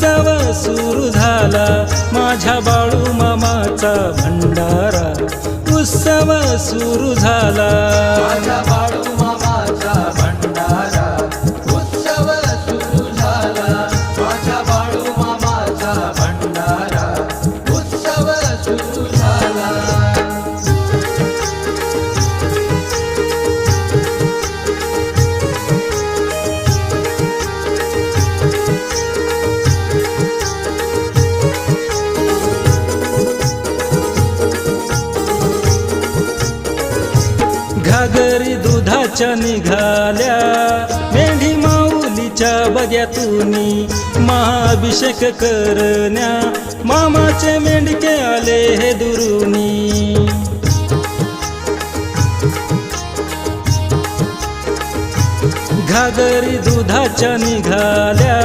उत्सव सुरू झाला माझ्या बाळू मामाचा भंडारा, उत्सव सुरू झाला माझ्या बाळू मामाचा भंडारा, उत्सव सुरू झाला माझ्या बाळू मामाचा भंडारा, उत्सव सुरू झाला। घागरी दुधाच्या निघाल्या मेंढी माऊलीच्या बग्यातूनी, महाअभिषेक करण्या मामाचे मेंढके आले हे दुरुनी। घागरी दुधाच्या निघाल्या